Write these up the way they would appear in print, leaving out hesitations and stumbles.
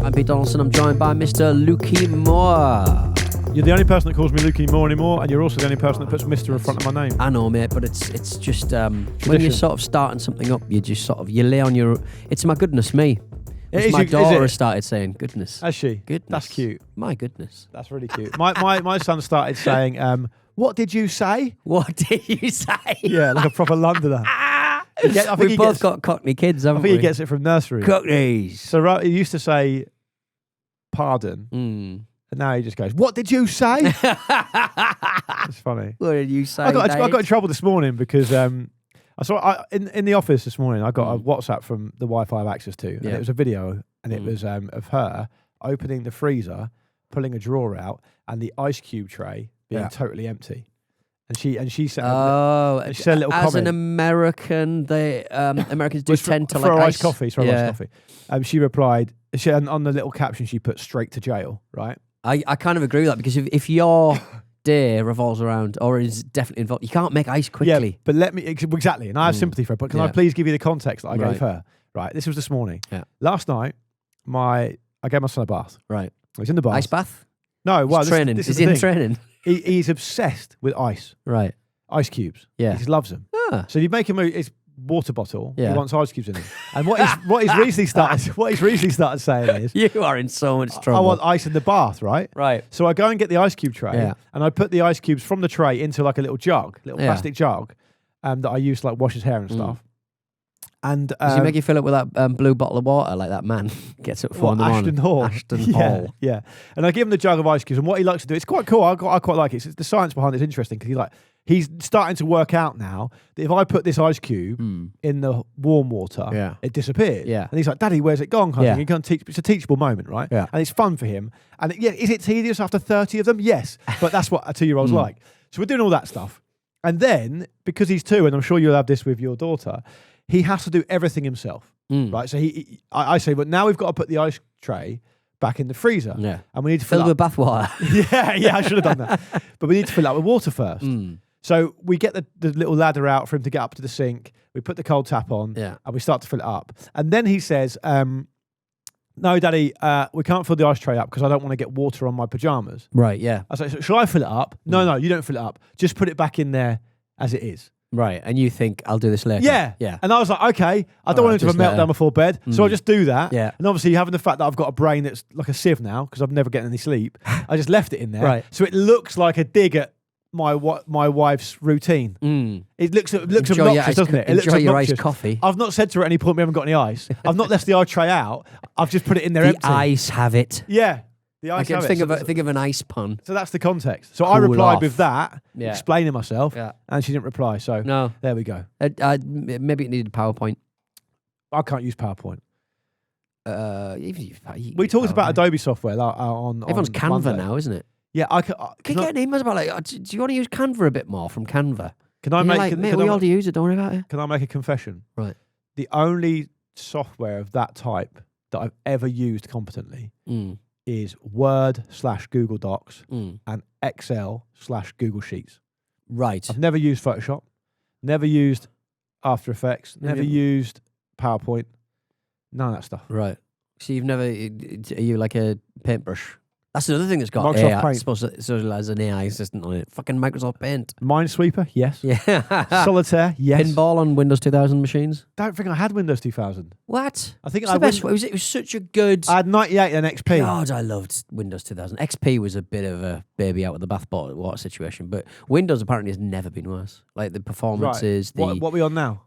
I'm Pete Donaldson. I'm joined by Mr. Lukey Moore. You're the only person that calls me Lukey Moore anymore, and you're also the only person that puts Mr. in front of my name. I know, mate, but it's just when you're sort of starting something up, you just sort of you lay on your. It's my goodness me. My daughter has started saying goodness. Has she? Goodness. That's cute. My goodness. That's really cute. My son started saying, "What did you say?" What did you say? Yeah, like a proper Londoner. We've both got Cockney kids, haven't we? I think he gets it from nursery. Cockneys. So he used to say, "Pardon," and now he just goes, "What did you say?" It's funny. What did you say? I got in trouble this morning because in the office this morning. I got a WhatsApp from the Wi-Fi I have access to, and it was a video, and it was of her opening the freezer, pulling a drawer out, and the ice cube tray being totally empty. And she said, she said a little comment. As an American, Americans do tend to for like iced coffee. For iced coffee, she replied. On the little caption she put straight to jail. Right. I kind of agree with that because if your day revolves around or is definitely involved, you can't make ice quickly. Yeah, but let me exactly, and I have sympathy for her. But can I please give you the context that I gave her? Right. This was this morning. Yeah. Last night, I gave my son a bath. Right. He was in the bath. Ice bath. No. Well, training. This is he in training? He's obsessed with ice. Right. Ice cubes. Yeah. He just loves them. Ah. So you make him his water bottle. Yeah. He wants ice cubes in it. And what he's recently started saying is, you are in so much trouble. I want ice in the bath, right? Right. So I go and get the ice cube tray, and I put the ice cubes from the tray into like a little plastic jug, that I use to like wash his hair and stuff. And does he make you fill it with that blue bottle of water like that man gets at 4 in the morning? Ashton Hall. Yeah. And I give him the jug of ice cubes, and what he likes to do, it's quite cool. I quite like it. The science behind it's interesting because he's starting to work out now that if I put this ice cube in the warm water, it disappears. Yeah. And he's like, "Daddy, where's it gone?" Kind of thing. You can't teach. It's a teachable moment, right? Yeah. And it's fun for him. And is it tedious after 30 of them? Yes. But that's what a 2-year-old's like. So we're doing all that stuff, and then because he's 2, and I'm sure you'll have this with your daughter. He has to do everything himself, right? So I say, but now we've got to put the ice tray back in the freezer, and we need to fill it with bath water. yeah, I should have done that, but we need to fill it up with water first. So we get the little ladder out for him to get up to the sink. We put the cold tap on, and we start to fill it up. And then he says, "No, Daddy, we can't fill the ice tray up because I don't want to get water on my pajamas." Right? Yeah. I say, "Shall I fill it up?" No, you don't fill it up. Just put it back in there as it is. Right, and you think, I'll do this later. Yeah. And I was like, okay, I don't want him to have a meltdown before bed, so I'll just do that. Yeah. And obviously, having the fact that I've got a brain that's like a sieve now, because I've never getting any sleep, I just left it in there. Right. So it looks like a dig at my wife's routine. It looks obnoxious, doesn't it? It looks your iced coffee. I've not said to her at any point we haven't got any ice. I've not left the ice tray out. I've just put it in there empty. The ice have it. Yeah. Think of an ice pun. So that's the context. So I replied with that, explaining myself, and she didn't reply. So there we go. Maybe it needed PowerPoint. I can't use PowerPoint. We talked about Adobe software on everyone's Canva Monday. now, isn't it? Yeah, I can get emails about do you want to use Canva a bit more from Canva? Can I make? We all use it. Don't worry about it. Can I make a confession? Right. The only software of that type that I've ever used competently is Word/Google Docs and Excel/Google Sheets. Right. I've never used Photoshop, never used After Effects, never used PowerPoint, none of that stuff. Right. So you've never, are you like a paintbrush? That's another thing that's got Microsoft AI. Paint. It's supposed to, so it has an AI assistant on it. Fucking Microsoft Paint. Minesweeper, yes. Yeah. Solitaire, yes. Pinball on Windows 2000 machines. Don't think I had Windows 2000. What? I think it's the best. It was such a good. I had 98 and XP. God, I loved Windows 2000. XP was a bit of a baby out with the bathwater situation, but Windows apparently has never been worse. Like the performances. Right. What are we on now?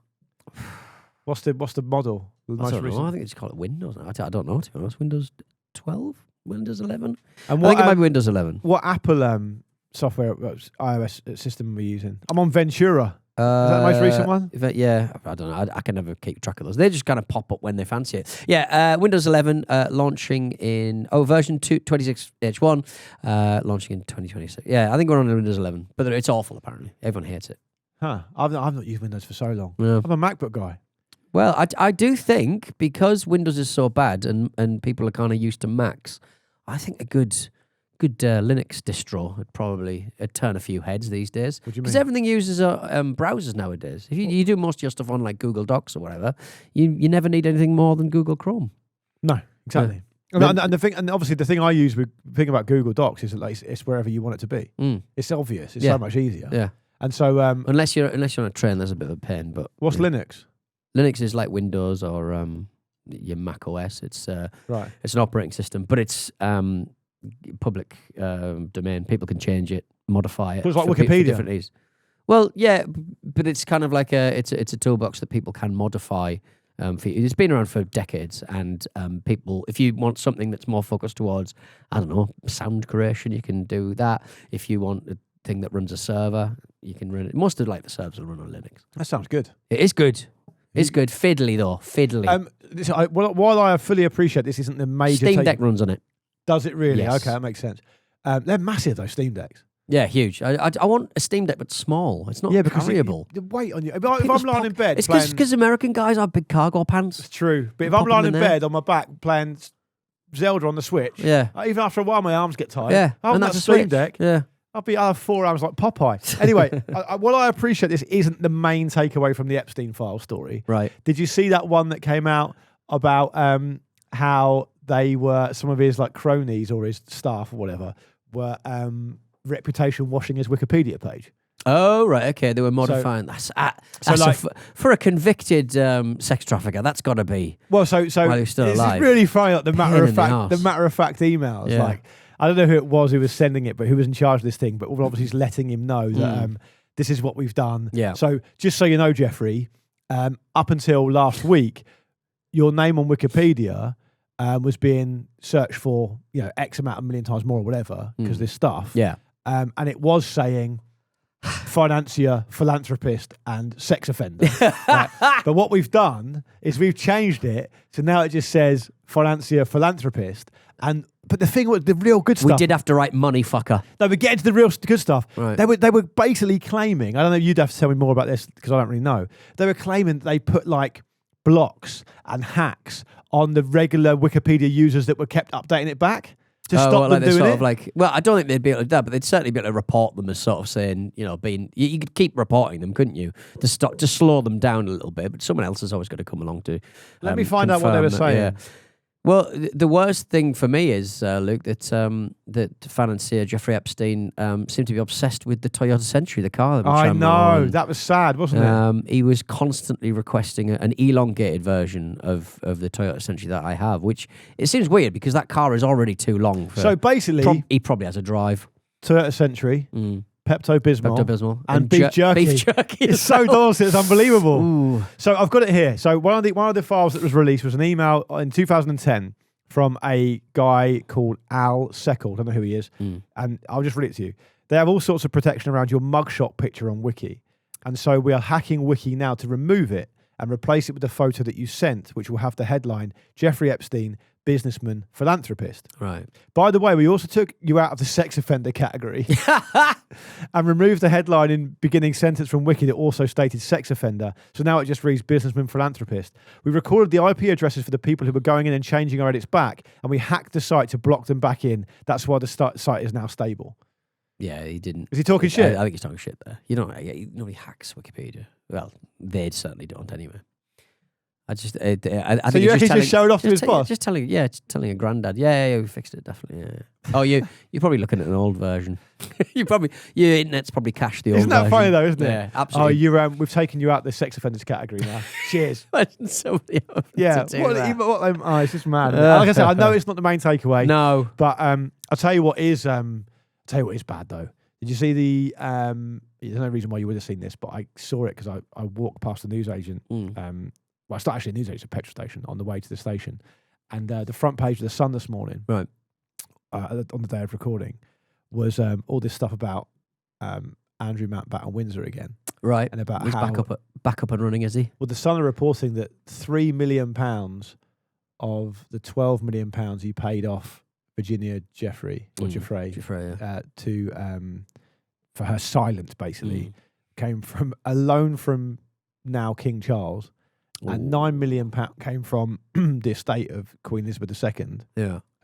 What's the model? I don't know. I think it's called Windows. I don't know, to be honest. Windows 12? Windows 11? I think it might be Windows 11. What Apple software iOS system are we using? I'm on Ventura. Is that the most recent one? Yeah, I don't know. I can never keep track of those. They just kind of pop up when they fancy it. Yeah, Windows 11 launching in version 26H1 launching in 2026. Yeah, I think we're on Windows 11, but it's awful apparently. Everyone hates it. Huh? I've not used Windows for so long. Yeah. I'm a MacBook guy. Well, I do think because Windows is so bad and people are kind of used to Macs, I think a good Linux distro would probably turn a few heads these days. What do you mean? Because everything uses browsers nowadays. If you do most of your stuff on like Google Docs or whatever, you never need anything more than Google Chrome. No, exactly. And the thing, and obviously the thing I use with thing about Google Docs is that like, it's wherever you want it to be. It's obvious. It's so much easier. Yeah. And so unless you're on a train, there's a bit of a pain. But what's Linux? Linux is like Windows or your Mac OS. It's right. It's an operating system, but it's public domain. People can change it, modify it. So it's like for Wikipedia. Different needs. Well, yeah, but it's kind of like it's a toolbox that people can modify. It's been around for decades, and people, if you want something that's more focused towards, I don't know, sound creation, you can do that. If you want a thing that runs a server, you can run it. Most of like the servers will run on Linux. That sounds good. It is good. It's good. Fiddly though. Fiddly. While I fully appreciate this isn't the major Steam Deck runs on it. Does it really? Yes. Okay, that makes sense. They're massive, those Steam Decks. Yeah, huge. I want a Steam Deck, but small. It's not carryable. The weight on you. If I'm lying in bed, it's because American guys have big cargo pants. It's true. But if I'm lying in bed on my back playing Zelda on the Switch, even after a while my arms get tired. Yeah, and that's a Steam Deck. Yeah. I'll have 4 hours like Popeye. Anyway, what I appreciate this isn't the main takeaway from the Epstein file story. Right. Did you see that one that came out about how they were, some of his like cronies or his staff or whatever were reputation washing his Wikipedia page? Oh, right. Okay. They were modifying. For a convicted sex trafficker, that's got to be. Well, so while he's still alive. It's really funny, like the matter of fact emails. Yeah. Like, I don't know who it was who was sending it, but who was in charge of this thing. But obviously, he's letting him know that this is what we've done. Yeah. So, just so you know, Jeffrey, up until last week, your name on Wikipedia was being searched for, X amount of million times more or whatever because this stuff. Yeah. And it was saying financier, philanthropist, and sex offender. Right? But what we've done is we've changed it, so now it just says financier, philanthropist. But the thing was, the real good stuff. We did have to write money, fucker. No, but getting to the real good stuff. Right. They were basically claiming. I don't know. You'd have to tell me more about this because I don't really know. They were claiming they put like blocks and hacks on the regular Wikipedia users that were kept updating it back to stop them doing it. Well, I don't think they'd be able to do that, but they'd certainly be able to report them as sort of saying, you could keep reporting them, couldn't you? To slow them down a little bit, but someone else is always going to come along to. Let me find out what they were saying. Yeah. Well, the worst thing for me is, Luke, that financier Jeffrey Epstein seemed to be obsessed with the Toyota Century, the car. I know. That was sad, wasn't it? He was constantly requesting an elongated version of the Toyota Century that I have, which it seems weird because that car is already too long. So basically... he probably has a drive. Toyota Century... Pepto-Bismol, and beef jerky. Beef jerky. It's so Donaldson, it's unbelievable. Ooh. So I've got it here. So one of the files that was released was an email in 2010 from a guy called Al Seckel. I don't know who he is. And I'll just read it to you. They have all sorts of protection around your mugshot picture on Wiki. And so we are hacking Wiki now to remove it and replace it with the photo that you sent, which will have the headline, Jeffrey Epstein, businessman, philanthropist. Right. By the way, we also took you out of the sex offender category and removed the headline in beginning sentence from Wiki that also stated sex offender. So now it just reads businessman, philanthropist. We recorded the IP addresses for the people who were going in and changing our edits back, and we hacked the site to block them back in. That's why the site is now stable. Yeah, he didn't. Is he talking shit? I think he's talking shit there. Nobody hacks Wikipedia. Well, they certainly don't anyway. I think so you reckon he just showed off to his boss? Just telling a granddad. Yeah, we fixed it definitely. Yeah. Oh, you're probably looking at an old version. Your internet's probably cached the old. Isn't that version. funny though? Isn't it? Yeah, absolutely. Oh, we've taken you out the sex offenders category now. Cheers. Somebody else yeah. It's just mad. Like I said, I know it's not the main takeaway. No, but I'll tell you what is. Bad though. Did you see the? There's no reason why you would have seen this, but I saw it because I walked past the newsagent. Well, it's not actually a newsagent, it's a petrol station on the way to the station. And the front page of the Sun this morning, right, on the day of recording, was all this stuff about Andrew Mountbatten and Windsor again. Right. And about he's how... back up and running, is he? Well, the Sun are reporting that £3 million of the £12 million he paid off Virginia Giuffre, for her silence, basically, came from a loan from now King Charles. And £9 million came from the estate of Queen Elizabeth II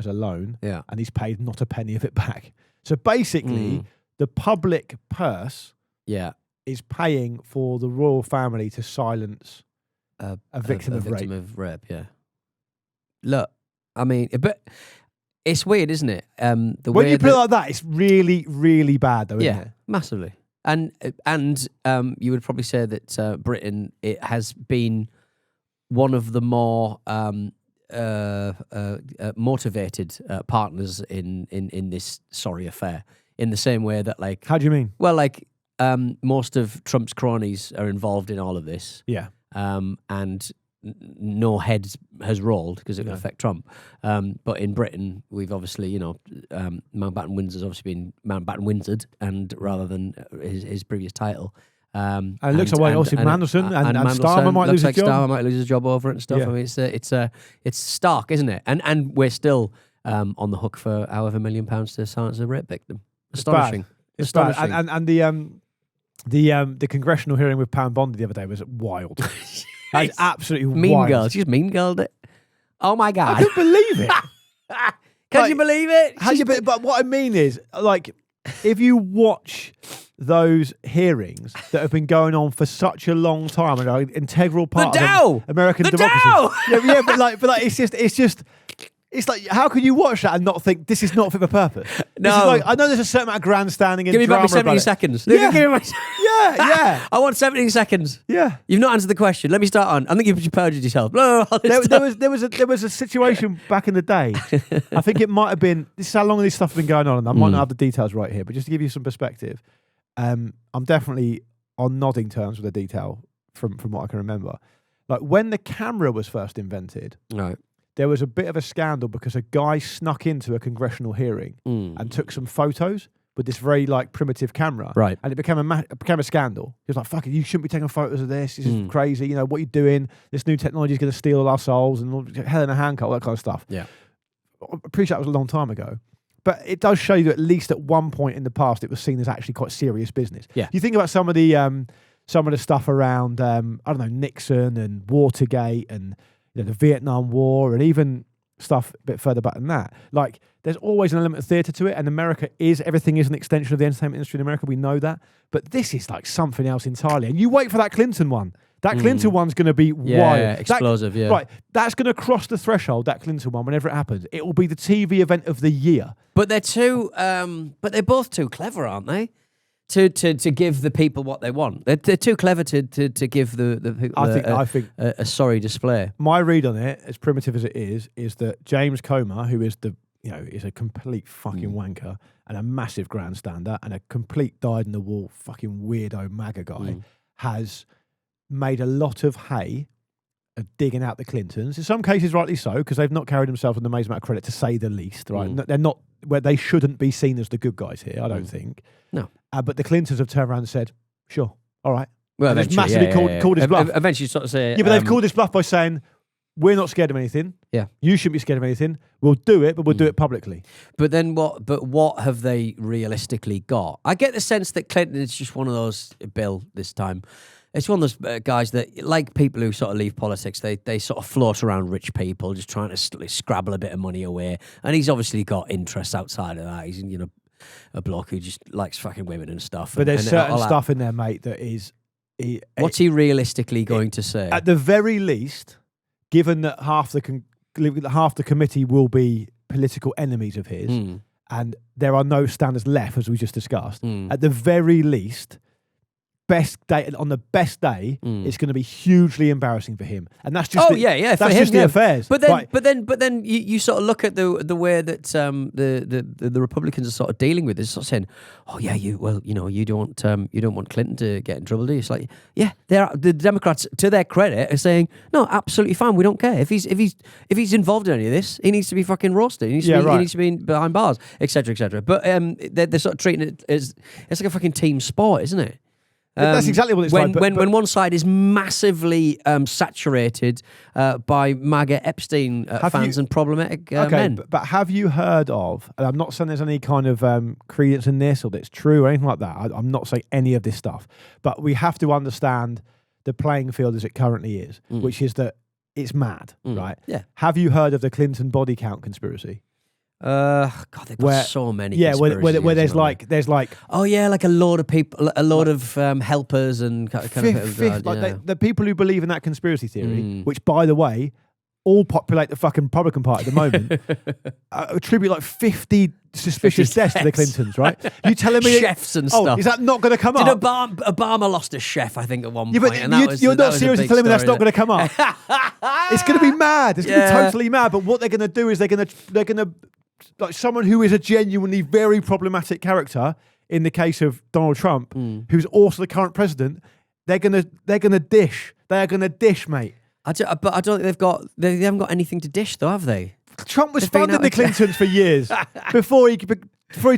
as a loan. Yeah. And he's paid not a penny of it back. So basically, the public purse is paying for the royal family to silence a victim of rape. Look, I mean, but it's weird, isn't it? When you put it like that, it's really, really bad, though, isn't it? Massively. And you would probably say that Britain, it has been one of the more motivated partners in this sorry affair. In the same way that, like, how do you mean? Well, like, most of Trump's cronies are involved in all of this. Yeah. And no head has rolled because it would affect Trump. But in Britain, we've obviously, Mountbatten Windsor's obviously been Mountbatten Windsored, and rather than his previous title. And it looks like also Mandelson and Starmer might lose his job. Starmer might lose his job over it and stuff. Yeah. I mean, it's stark, isn't it? And we're still on the hook for however £1 million to silence a rape victim. Astonishing. It's astonishing. Bad. And the congressional hearing with Pam Bondi the other day was wild. That is absolutely mean wild. girl. She's mean girled it. Oh my God. I couldn't believe it. Can you believe it? But what I mean is, like, if you watch those hearings that have been going on for such a long time and are an integral part of American democracy. Yeah, but like it's like, how can you watch that and not think this is not fit for purpose? No. Like, I know there's a certain amount of grandstanding and give me drama back my 17 seconds. Yeah. I want 17 seconds. Yeah. You've not answered the question. Let me start on. I think you've perjured yourself. There was a situation back in the day. I think it might have been, this is how long this stuff has been going on, and I might not have the details right here, but just to give you some perspective, I'm definitely on nodding terms with the detail from what I can remember. Like, when the camera was first invented, right, there was a bit of a scandal because a guy snuck into a congressional hearing and took some photos with this very, like, primitive camera. Right. And it became a scandal. He was like, fuck it, you shouldn't be taking photos of this. This is crazy. You know, what are you doing? This new technology is going to steal all our souls and all, hell in a handcut, all that kind of stuff. Yeah. I appreciate that was a long time ago. But it does show you that at least at one point in the past, it was seen as actually quite serious business. Yeah. You think about some of the stuff around, I don't know, Nixon and Watergate and the Vietnam War, and even stuff a bit further back than that. Like, there's always an element of theatre to it, and everything is an extension of the entertainment industry in America. We know that. But this is like something else entirely. And you wait for that Clinton one. That Clinton one's going to be wild. Yeah, explosive, Right. That's going to cross the threshold, that Clinton one, whenever it happens. It will be the TV event of the year. But they're both too clever, aren't they? To give the people what they want. They're too clever to give the people I think a sorry display. My read on it, as primitive as it is that James Comer, who is is a complete fucking wanker and a massive grandstander and a complete dyed-in-the-wall fucking weirdo MAGA guy, has made a lot of hay digging out the Clintons. In some cases, rightly so, because they've not carried themselves with an amazing amount of credit, to say the least. Right? They're not where they shouldn't be seen as the good guys here. I don't think. No. But the Clintons have turned around and said, "Sure, all right." Well, and massively called his bluff. Eventually, sort of say, yeah, but they've called his bluff by saying, "We're not scared of anything. Yeah, you shouldn't be scared of anything. We'll do it, but we'll do it publicly." But then what? But what have they realistically got? I get the sense that Clinton is just one of those, Bill, this time. It's one of those guys that, like people who sort of leave politics, they sort of float around rich people, just trying to scrabble a bit of money away. And he's obviously got interests outside of that. He's, a bloke who just likes fucking women and stuff. But there's certain stuff in there, mate, that is... What's he realistically going to say? At the very least, given that half the committee will be political enemies of his, and there are no standards left, as we just discussed, at the very least... on the best day, it's going to be hugely embarrassing for him, and that's just that's for him, just the affairs. But then, you sort of look at the way that the Republicans are sort of dealing with this, sort of saying, "Oh yeah, you don't want Clinton to get in trouble, do you?" It's like, yeah, the Democrats, to their credit, are saying, "No, absolutely fine. We don't care if he's involved in any of this. He needs to be fucking roasted. He needs to be behind bars, etc., etc." But they're sort of treating it as it's like a fucking team sport, isn't it? That's exactly what it's like. When one side is massively saturated by MAGA Epstein fans and problematic men. But have you heard of, and I'm not saying there's any kind of credence in this or that it's true or anything like that. I'm not saying any of this stuff. But we have to understand the playing field as it currently is, which is that it's mad, right? Yeah. Have you heard of the Clinton body count conspiracy? God, they've got so many. Yeah, where there's like oh yeah, like a load of people, a load of helpers and kind of the people who believe in that conspiracy theory, which by the way, all populate the fucking Republican Party at the moment, attribute like 50 suspicious deaths to the Clintons, right? You telling me chefs and stuff? Is that not going to come Did up? Obama lost a chef, I think, at one Yeah, point. but And you're not seriously telling me that's not going to to come up. It's going to be mad. It's going to be totally mad. But what they're going to do is they're going to like someone who is a genuinely very problematic character. In the case of Donald Trump, who's also the current president, they're gonna dish. They are gonna dish, mate. But I don't think they haven't got anything to dish, though, have they? Trump was funding the Clintons for years before he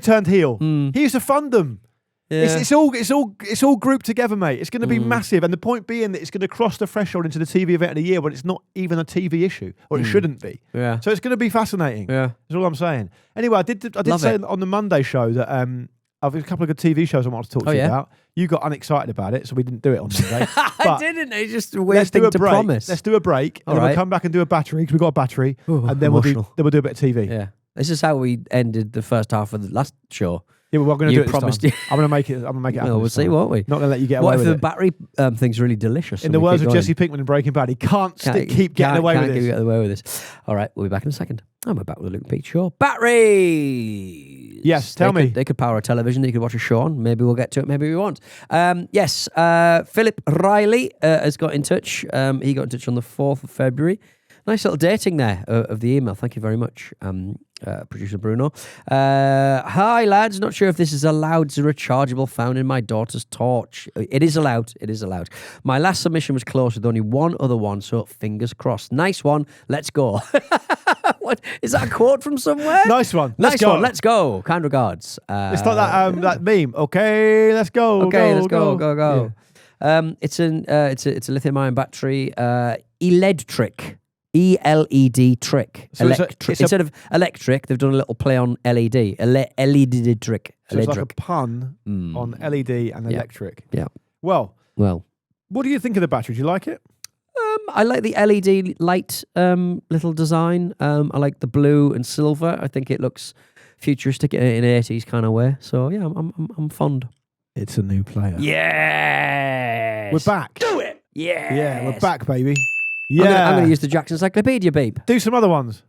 turned heel. He used to fund them. Yeah. It's all grouped together, mate. It's going to be massive, and the point being that it's going to cross the threshold into the TV event of the year when it's not even a TV issue, or it shouldn't be. Yeah. So it's going to be fascinating. Yeah, that's all I'm saying. Anyway, I did say on the Monday show that I've got a couple of good TV shows I want to talk to you about. You got unexcited about it, so we didn't do it on Monday. I didn't. It's just a weird thing to promise. Let's do a break, and then we'll come back and do a battery, because we've got a battery, and then we'll do a bit of TV. Yeah. This is how we ended the first half of the last show. Yeah, but we're going to do it this time. I'm going to make it happen. Well, we'll see, won't we? Not going to let you get away with it. What if the battery thing's really delicious? In the words of Jesse Pinkman in Breaking Bad, he can't keep getting away with this. All right, we'll be back in a second. I'm back with the Luke and Pete Show. Battery! Yes, tell me. They could power a television that you could watch a show on. Maybe we'll get to it, maybe we won't. Yes, Philip Riley has got in touch. He got in touch on the 4th of February. Nice little dating there of the email. Thank you very much, producer Bruno. Hi, lads. Not sure if this is allowed. Is a rechargeable found in my daughter's torch? It is allowed. It is allowed. My last submission was close with only one other one, so fingers crossed. Nice one. Let's go. What is that a quote from somewhere? Nice one. Nice one. Let's go. Kind regards. It's like that meme. Okay, let's go. Okay, let's go. Yeah. It's a lithium-ion battery. electric. ELED trick. So instead of electric, they've done a little play on LED. LED trick. So it's like a pun on LED and electric. Yeah. Well. What do you think of the battery? Do you like it? I like the LED light little design. I like the blue and silver. I think it looks futuristic in an 80s kind of way. So yeah, I'm fond. It's a new player. Yes. We're back. Do it. Yes. Yeah, we're back, baby. Yeah. I'm going to use the Jackson Encyclopedia beep. Do some other ones.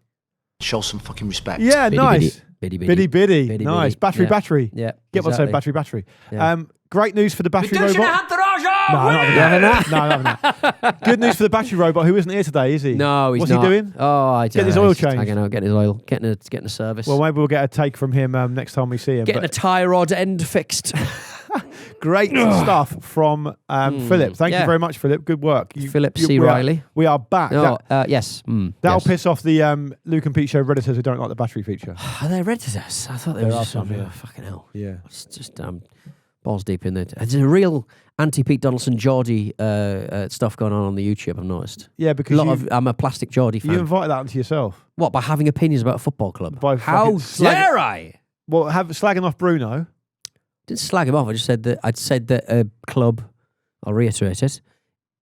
Show some fucking respect. Yeah, Biddy, nice. Biddy. Nice. Battery. Yeah. Get what's saying, battery. Yeah. Great news for the battery robot. No, not having that. Good news for the battery robot who isn't here today, is he? No, he's not. What's he doing? Oh, I don't know. Getting his oil changed. Hanging out, getting his oil, getting a service. Well, maybe we'll get a take from him next time we see him. Getting a tie rod end fixed. Great stuff from Philip. Thank you very much, Philip. Good work. Philip C. Riley. We are back. Yes. That'll piss off the Luke and Pete Show Redditors who don't like the battery feature. Are they Redditors? I thought they were just fucking hell. Yeah. It's just balls deep in there. There's a real anti-Pete Donaldson Geordie stuff going on the YouTube, I've noticed. Yeah, because I'm a plastic Geordie fan. You invited that onto yourself. What, by having opinions about a football club? How dare I? Well, slagging off Bruno. Didn't slag him off. I just said that a club, I'll reiterate it,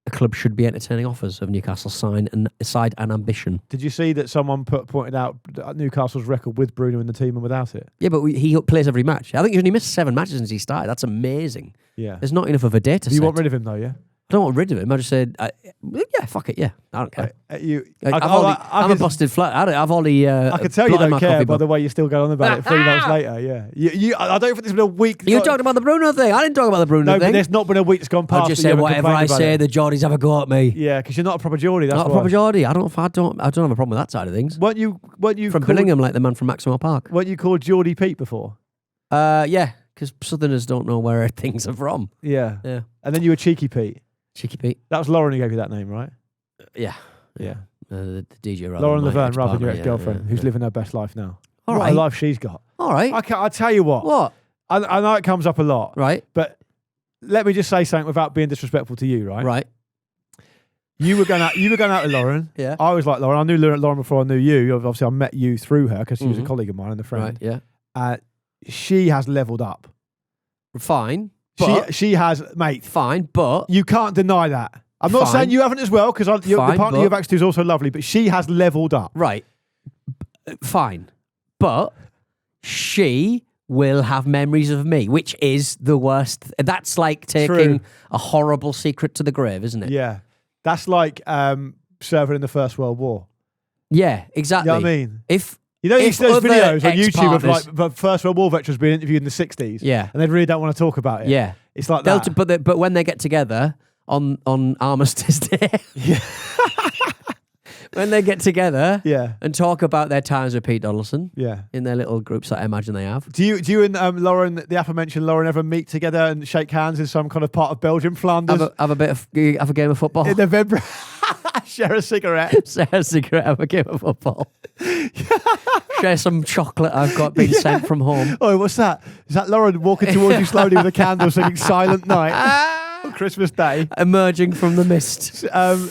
a club should be entertaining offers of Newcastle's side and ambition. Did you see that someone pointed out Newcastle's record with Bruno in the team and without it? Yeah, but he plays every match. I think he's only missed 7 matches since he started. That's amazing. Yeah. There's not enough of a data set. You want rid of him though, yeah? I don't want rid of him. I just said, yeah, fuck it, yeah. I don't care. I'm a busted flat. I've already. I can tell you don't care by the way you're still going on about it 3 months later. Yeah, I don't think there's been a week. You talked about the Bruno thing. I didn't talk about the Bruno thing. No, but there's not been a week that's gone past. I just say whatever I say. The Geordies have a go at me. Yeah, because you're not a proper Geordie. That's not a proper Geordie. I don't have a problem with that side of things. Weren't you from Billingham, like the man from Maxwell Park? Weren't you called Geordie Pete before? Yeah, because Southerners don't know where things are from. Yeah. And then you were Cheeky Pete. Cheeky Pete. That was Lauren who gave you that name, right? Yeah. The DJ Lauren Laverne, rather than your ex-girlfriend, who's living her best life now. All right. What a life she's got. All right. I'll tell you what. What? I know it comes up a lot. Right. But let me just say something without being disrespectful to you, right? Right. You were going out with Lauren. Yeah. I was like Lauren. I knew Lauren before I knew you. Obviously, I met you through her because she was a colleague of mine and a friend. Right, yeah. She has leveled up. Fine. She has, mate. Fine, but you can't deny that. I'm not saying you haven't as well, because the partner you have access to is also lovely, but she has leveled up. Right. Fine. But she will have memories of me, which is the worst. That's like taking a horrible secret to the grave, isn't it? Yeah. That's like serving in the First World War. Yeah, exactly. You know what I mean? If You know, you see those other videos on YouTube of ex-partners- like the First World War veterans being interviewed in the 60s. Yeah. And they really don't want to talk about it. Yeah. It's like They'll that. but when they get together on Armistice Day, Yeah. when they get together Yeah. and talk about their times with Pete Donaldson Yeah. in their little groups that I imagine they have. Do you and Lauren, the aforementioned Lauren, ever meet together and shake hands in some kind of part of Belgium, Flanders? Have a game of football. In November? Share a cigarette. Share a cigarette, have a game of football. Share some chocolate I've got been sent from home. Oh, what's that? Is that Lauren walking towards you slowly with a candle singing Silent Night on Christmas Day? Emerging from the mist. To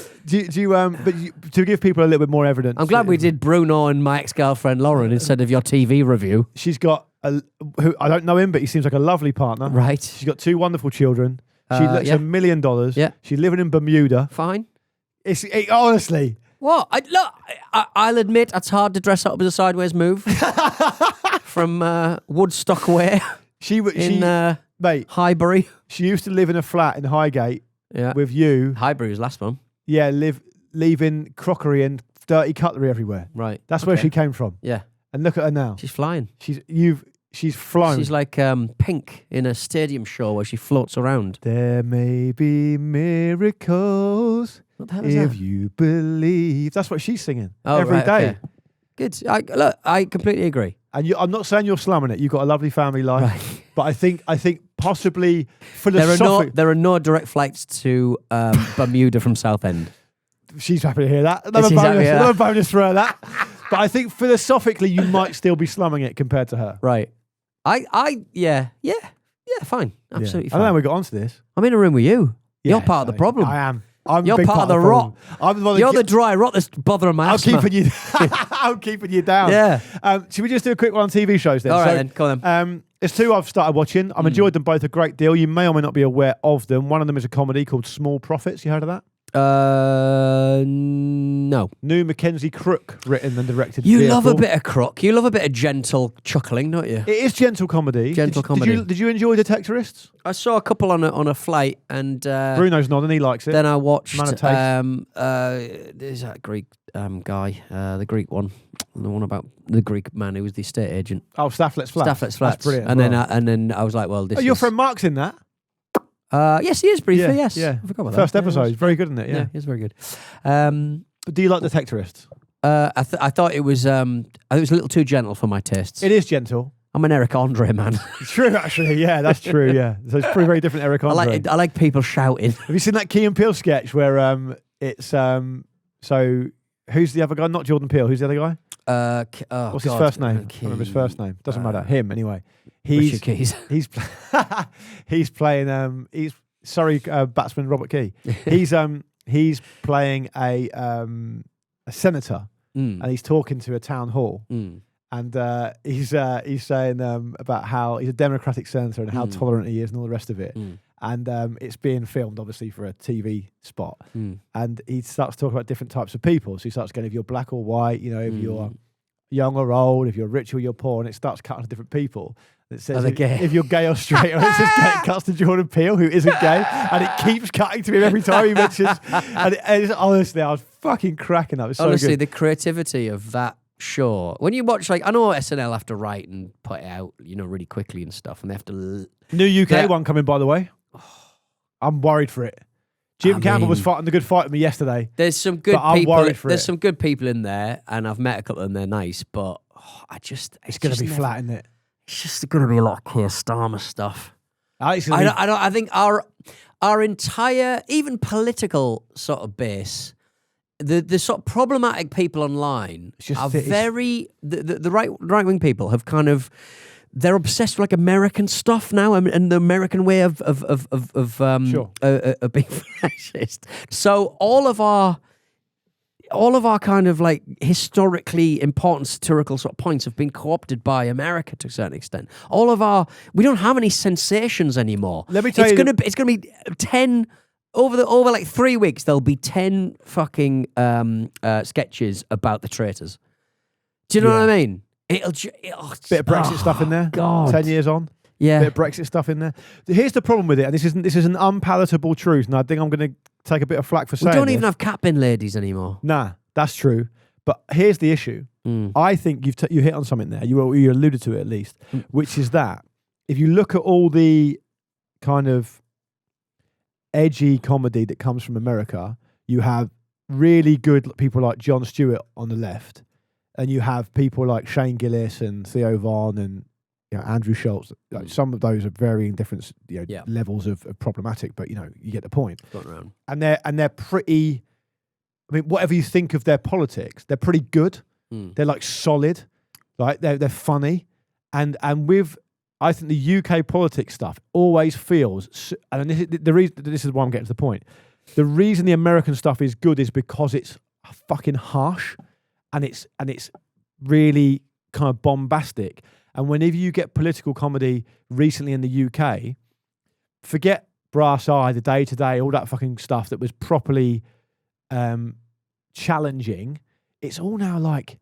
give people a little bit more evidence. I'm glad we did Bruno and my ex-girlfriend Lauren instead of your TV review. She's got who I don't know him, but he seems like a lovely partner. Right. She's got 2 wonderful children. She looks yeah. $1 million. Yeah. She's living in Bermuda. Fine. Honestly. What? I'll admit it's hard to dress up as a sideways move from Woodstock way Mate, Highbury. she used to live in a flat in Highgate with you. Highbury was last one. Yeah, leaving crockery and dirty cutlery everywhere. Right. That's where she came from. Yeah. And look at her now. She's flying. She's flown. She's like Pink in a stadium show where she floats around. There may be miracles What the hell is if that? you believe. That's what she's singing Oh, every right, day. okay. Good. I completely agree. And I'm not saying you're slumming it. You've got a lovely family life. Right. But I think possibly There philosophically... are no direct flights to Bermuda from Southend. She's happy to hear that. She's Another happy to hear bonus, that. another bonus for her, that. But I think philosophically you might still be slumming it compared to her. Right. Yeah, fine. Absolutely I fine. don't know we got onto this. I'm in a room with you. Yeah, You're part of the problem. I am. I'm You're a big part of the problem. rot. I'm You're the dry rot that's bothering my I'm asthma. keeping you. I'm keeping you down. Yeah. Should we just do a quick one on TV shows then? All right, then. Go on then. There's 2 I've started watching. I've enjoyed them both a great deal. You may or may not be aware of them. One of them is a comedy called Small Profits. You heard of that? No. New Mackenzie Crook written and directed. You vehicle. love a bit of crook. You love a bit of gentle chuckling, don't you? It is gentle comedy. Gentle comedy. Did you enjoy Detectorists? I saw a couple on a flight, and Bruno's nodding. He likes it. then I watched. Man of taste. There's that Greek guy, the Greek one, the one about the Greek man who was the estate agent. Oh, Stafflet's Flats. Stafflet's Flats. That's brilliant. And then I was like, well, this. Oh, your is, friend Mark's in that. Yes, he is briefly. Yes. Yeah. I forgot about First that. episode. Yeah, He's very good in it. yeah, Yeah. he's very good. But do you like Detectorists? I thought it was a little too gentle for my tastes. It is gentle. I'm an Eric Andre man. It's true, actually. Yeah, that's true. Yeah. So it's pretty very different Eric Andre. I like people shouting. Have you seen that Key and Peele sketch where it's so who's the other guy? Not Jordan Peele. Who's the other guy? What's his first name? I don't remember his first name. Doesn't matter. Him anyway. Richard Keys. He's playing he's Surrey batsman Robert Key. He's playing a senator and he's talking to a town hall and he's saying about how he's a Democratic senator and how tolerant he is and all the rest of it. And it's being filmed, obviously, for a TV spot. And he starts talking about different types of people. So he starts going, if you're black or white, you know, if you're young or old, if you're rich or you're poor, and it starts cutting to different people. It says if you're gay or straight, or it says it cuts to Jordan Peele, who isn't gay, and it keeps cutting to him every time he mentions. And honestly, I was fucking cracking up. It's so Honestly, good. the creativity of that show. When you watch, like, I know SNL have to write and put it out, you know, really quickly and stuff, and they have to. New UK one coming, by the way. I'm worried for it. Jim Campbell was fighting the good fight with me yesterday. There's some good I'm people. worried for There's it. some good people in there, and I've met a couple of them. They're nice, but It's going to be flat, isn't it? It's just going to be a lot of Keir Starmer stuff. I think our entire, even political sort of base, the sort of problematic people online are very the right wing people have kind of. They're obsessed with like American stuff now, and the American way of being fascist. So all of our kind of like historically important satirical sort of points have been co-opted by America to a certain extent. We don't have any sensations anymore. Let me tell you, it's gonna be 10 over like 3 weeks. There'll be 10 fucking sketches about the traitors. Do you know what I mean? Bit of Brexit stuff in there. God. 10 years on. Yeah. Bit of Brexit stuff in there. Here's the problem with it, and this is an unpalatable truth, and I think I'm going to take a bit of flack for saying We don't this. even have cat bin ladies anymore. Nah, that's true. But here's the issue. I think you hit on something there. You alluded to it at least, which is that if you look at all the kind of edgy comedy that comes from America, you have really good people like Jon Stewart on the left, and you have people like Shane Gillis and Theo Von and Andrew Schultz. Like, some of those are varying different levels of problematic, but you get the point. And they're pretty. I mean, whatever you think of their politics, they're pretty good. They're like solid, right? They're funny, and with I think the UK politics stuff always feels, and this is why I'm getting to the point. The reason the American stuff is good is because it's fucking harsh, and it's really kind of bombastic. And whenever you get political comedy recently in the UK, forget Brass Eye, the Day Today, all that fucking stuff that was properly challenging. It's all now like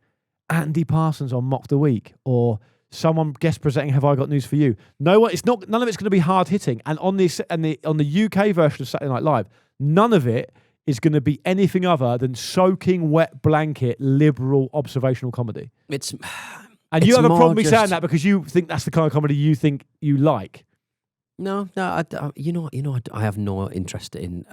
Andy Parsons on Mock the Week or someone guest presenting Have I Got News for You. None of it's going to be hard hitting. And on the UK version of Saturday Night Live, none of it is going to be anything other than soaking wet blanket liberal observational comedy. And you have a problem with saying that because you think that's the kind of comedy you think you like. No, I have no interest in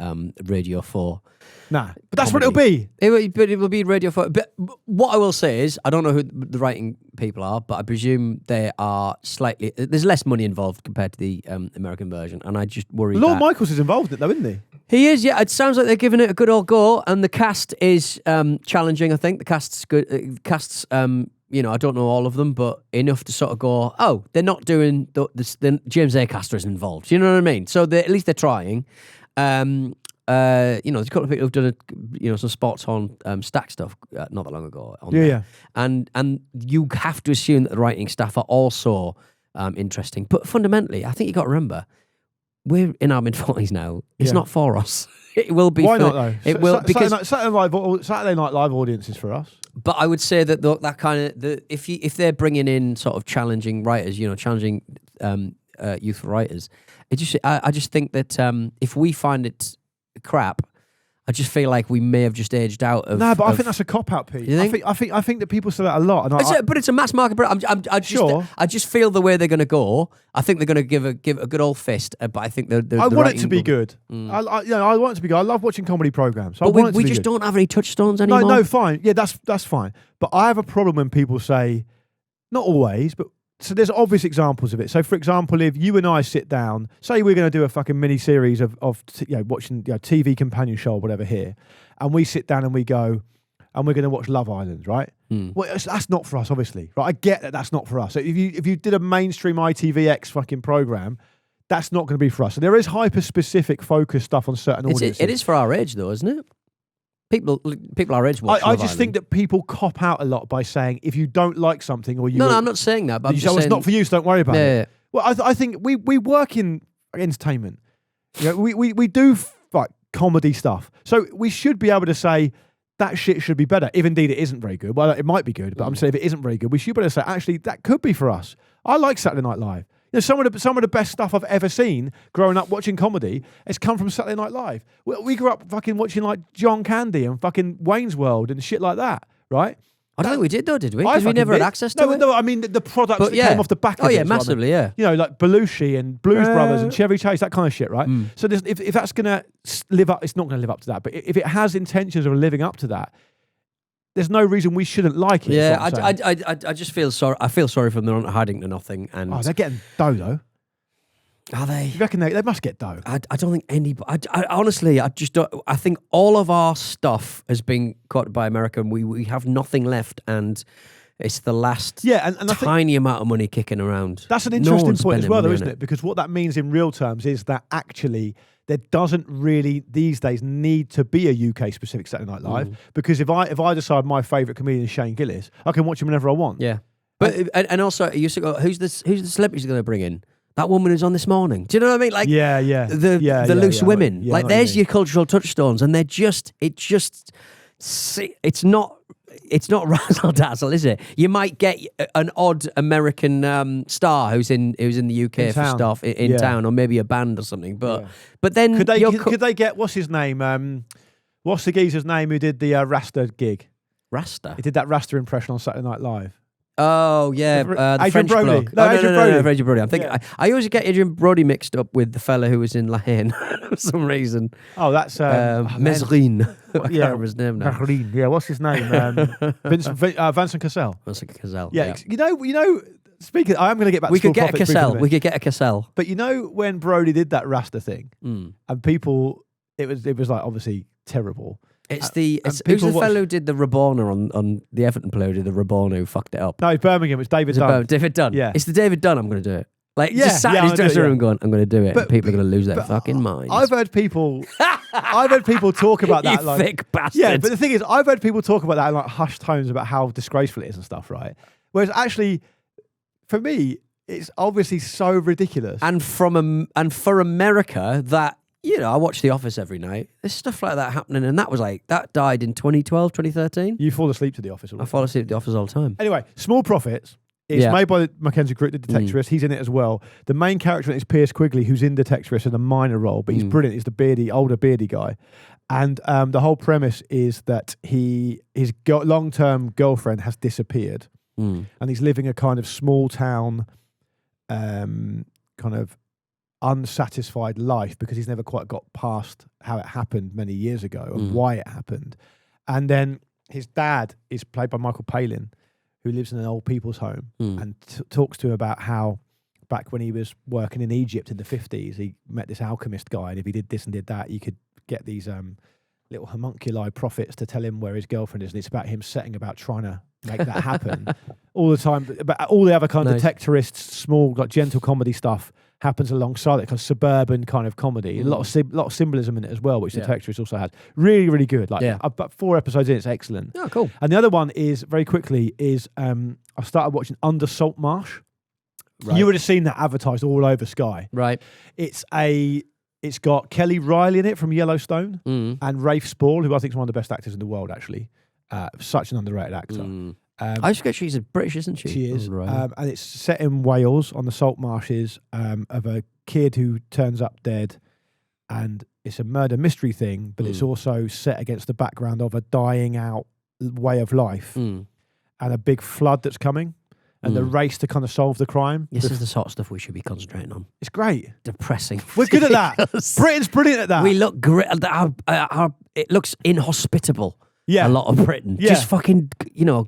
Radio 4. Nah, but that's what it'll be. It will be Radio 4. But what I will say is, I don't know who the writing people are, but I presume they are slightly. There's less money involved compared to the American version, and I just worry. Lorne Michaels is involved in it, though, isn't he? He is, yeah. It sounds like they're giving it a good old go, and the cast is challenging. I think the cast's good. I don't know all of them, but enough to sort of go, oh, they're not doing the James Acaster isn't involved. You know what I mean? So at least they're trying. There's a couple of people who've done some sports on stack stuff not that long ago. And you have to assume that the writing staff are also interesting. But fundamentally, I think you got to remember, we're in our mid-40s now. It's not for us. It will be. Why not though? It will because Saturday Night Live audience is for us. But I would say that that kind of if they're bringing in sort of challenging writers, challenging youthful writers, I just think that if we find it crap, I just feel like we may have just aged out of. No, but I think that's a cop out, Pete. You think? I think that people say that a lot, but it's a mass market. I just feel the way they're going to go. I think they're going to give a good old fist. But I think I want it to be good. I want it to be good. I love watching comedy programs. But we just don't have any touchstones anymore. No, fine. Yeah, that's fine. But I have a problem when people say, not always, but. So there's obvious examples of it. So for example, if you and I sit down, say we're going to do a fucking mini series of watching TV companion show or whatever here, and we sit down and we go, and we're going to watch Love Island, right? Well, that's not for us, obviously, right? I get that that's not for us. So if you did a mainstream ITVX fucking program, that's not going to be for us. So there is hyper specific focus stuff on certain audiences. It is for our age, though, isn't it? People our age watch. I just think that people cop out a lot by saying if you don't like something or you. No, I'm not saying that. But I'm just saying, it's not for you, so don't worry about it. Well, I think we work in entertainment. We do like comedy stuff, so we should be able to say that shit should be better. If indeed it isn't very good, well, it might be good, but I'm saying if it isn't very good, we should be able to say actually that could be for us. I like Saturday Night Live. Some of the best stuff I've ever seen growing up watching comedy has come from Saturday Night Live. We grew up fucking watching like John Candy and fucking Wayne's World and shit like that, right? I don't think we did though, did we? Because we never had access to it. No, I mean the products that came off the back of it. Oh yeah, massively, yeah. Like Belushi and Blues Brothers and Chevy Chase, that kind of shit, right? So if that's going to live up, it's not going to live up to that. But if it has intentions of living up to that, there's no reason we shouldn't like it. Yeah, I just feel sorry. I feel sorry for them. They're not hiding to nothing. And they're getting dough though. Are they? You reckon they must get dough? I don't think anybody. I honestly, I just don't. I think all of our stuff has been caught by America, and we have nothing left, and it's the last and tiny amount of money kicking around. That's an interesting point as well, though, isn't it? Because what that means in real terms is that actually there doesn't really these days need to be a UK specific Saturday Night Live because if I decide my favourite comedian is Shane Gillis, I can watch him whenever I want. Yeah, but and also you used to go, who's the celebrities going to bring in? That woman who's on this morning. Do you know what I mean? Like the loose women. Like there's your cultural touchstones, and they're it's not razzle dazzle, is it? You might get an odd American star who's in the UK for stuff in town, or maybe a band or something. But then could they get what's his name? What's the geezer's name who did the Rasta gig? Rasta. He did that Rasta impression on Saturday Night Live. Oh yeah, the Adrian French Brody. bloke. No, Adrian Brody. No, Adrian Brody. I'm thinking. Yeah. I always get Adrian Brody mixed up with the fella who was in La Haine for some reason. Oh, that's Mezrine. I can't Yeah, remember his name now. Mahreen. Yeah, what's his name? Vincent Cassel. Vincent Cassel. Yeah, you know. Speaking, I am going to get back. We to could get a Cassel. We could get a Cassel. But you know when Brody did that Rasta thing, and people, it was like obviously terrible. Who's the fellow who did the Rabona on the Everton player who did the Rabona who fucked it up? No, it's Birmingham. It's David Dunn. David Dunn. Yeah, it's the David Dunn. I'm going to do it. Like just sat in his dressing room going, I'm going to do it. And people are going to lose their fucking minds. I've heard people talk about that. You like, thick bastard. Yeah, but the thing is, I've heard people talk about that in like hushed tones about how disgraceful it is and stuff, right? Whereas actually, for me, it's obviously so ridiculous. And for America, that. I watch The Office every night. There's stuff like that happening, and that died in 2012, 2013. You fall asleep to The Office all the time. I fall asleep to The Office all the time. Anyway, Small Profits. It's made by Mackenzie Crook, the detectorist. He's in it as well. The main character is Piers Quigley, who's in Detectorist in a minor role, but he's brilliant. He's the older beardy guy. And the whole premise is that his long-term girlfriend has disappeared, and he's living a kind of small town, kind of unsatisfied life because he's never quite got past how it happened many years ago and why it happened. And then his dad is played by Michael Palin, who lives in an old people's home and talks to him about how back when he was working in Egypt in the 50s, he met this alchemist guy, and if he did this and did that, you could get these little homunculi prophets to tell him where his girlfriend is, and it's about him setting about trying to make that happen all the time. But all the other kind of detectorists, small, like gentle comedy stuff happens alongside it, kind of suburban kind of comedy. A lot of symbolism in it as well, which Detectorist also has. Really, really good. About 4 episodes in, it's excellent. Oh, cool. And the other one is, very quickly, I started watching Under Salt Marsh. Right. You would have seen that advertised all over Sky. Right. It's got Kelly Riley in it from Yellowstone and Rafe Spall, who I think is one of the best actors in the world, actually. Such an underrated actor. I just forget she's British, isn't she? She is. Right. And it's set in Wales on the salt marshes of a kid who turns up dead. And it's a murder mystery thing, but it's also set against the background of a dying out way of life and a big flood that's coming. And the race to kind of solve the crime. This is the sort of stuff we should be concentrating on. It's great. Depressing. We're good at that. Britain's brilliant at that. We look great. It looks inhospitable. Yeah. A lot of Britain. Yeah. Just fucking,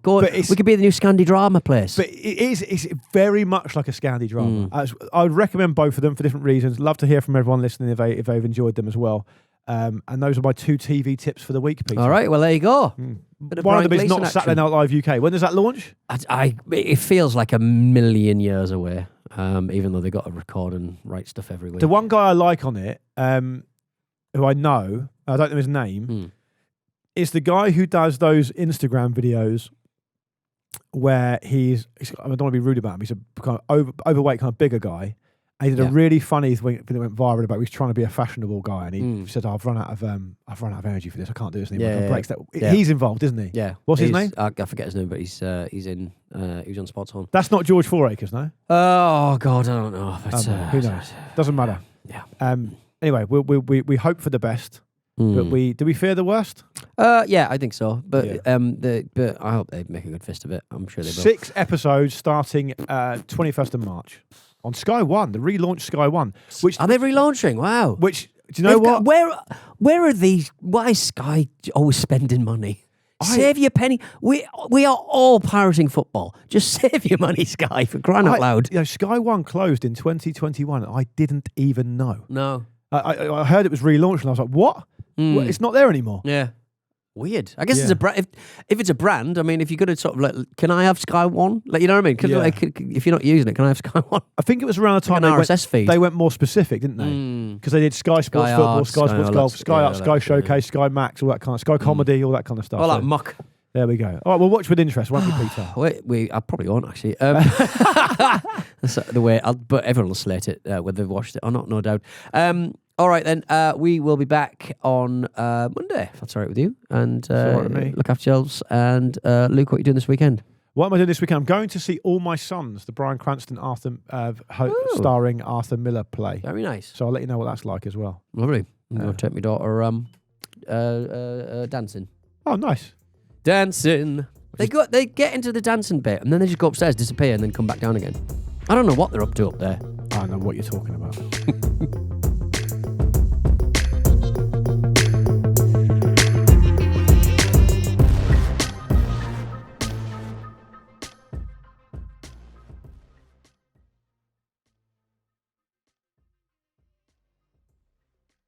go. We could be the new Scandi drama place. But it's very much like a Scandi drama. I would recommend both of them for different reasons. Love to hear from everyone listening if they've enjoyed them as well. And those are my 2 TV tips for the week, Peter. All right, well, there you go. One of them is not Saturday Night Live UK. When does that launch? It feels like a million years away, even though they've got to record and write stuff every week. The one guy I like on it, who I know, I don't know his name, is the guy who does those Instagram videos where I don't want to be rude about him, he's a kind of overweight, kind of bigger guy. And he did a really funny thing that went viral about. He's trying to be a fashionable guy, and he said, "I've run out of energy for this. I can't do this anymore." He's involved, isn't he? Yeah. What's his name? I forget his name, but he's on Spots On. That's not George Fouracres, no. Oh God, I don't know. But, who knows? Doesn't matter. Yeah. Anyway, we hope for the best, but do we fear the worst? Yeah, I think so. But but I hope they make a good fist of it. I'm sure they will. 6 episodes starting 21st of March. On Sky One, the relaunched Sky One. Which are they relaunching? Wow. Which, do you know what? Where are these? Why is Sky always spending money? Save your penny. We are all pirating football. Just save your money, Sky, for crying out loud. Sky One closed in 2021. I didn't even know. No. I heard it was relaunched, and I was like, what? Well, it's not there anymore. Yeah. Weird. I guess it's a brand. If it's a brand, I mean, if you're going to sort of like, can I have Sky One? Like, you know what I mean? Because if you're not using it, can I have Sky One? I think it was around the time they went more specific, didn't they? Because they did Sky Sports Football, Sky Sports Golf, Sky Art, Sky Showcase, Sky Max, all that kind of Sky Comedy, all that kind of stuff. All that muck. There we go. All right, we'll watch with interest, won't we, Peter? I probably won't actually. That's the way. But everyone will slate it whether they've watched it or not, no doubt. All right, then. We will be back on Monday, if that's all right with you. And look after yourselves. And Luke, what are you doing this weekend? What am I doing this weekend? I'm going to see All My Sons, the Bryan Cranston starring Arthur Miller play. Very nice. So I'll let you know what that's like as well. Lovely. I'm going to take my daughter dancing. Oh, nice. Dancing. They get into the dancing bit and then they just go upstairs, disappear, and then come back down again. I don't know what they're up to up there. I don't know what you're talking about.